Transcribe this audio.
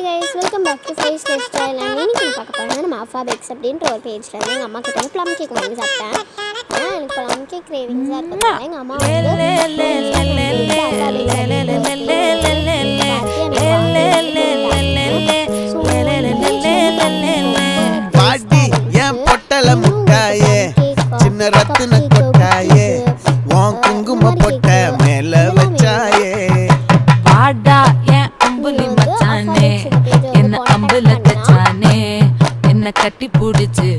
guys, welcome back to Face Lifestyle. And இன்னைக்கு பார்க்க போறோம்னா நம்ம அஃபாபெக்ஸ் அப்படின்ற ஒரு பேஜ்ல இருந்து எங்க அம்மா கிட்ட ப்ளம் கேக் வாங்கி சாப்பிட்டேன். எனக்கு ப்ளம் கேக் கிரேவிங்ஸா இருக்கு. எங்க அம்மா பாட்டி ஏன் பொட்டல முட்டாயே சின்ன ரத்தின கொட்டாயே உன் குங்கும பொட்ட மேல வச்சாயே பாடா ஏன் அம்புலி மச்சானே என்ன அம்புல தச்சானே என்ன கட்டி பிடிச்சு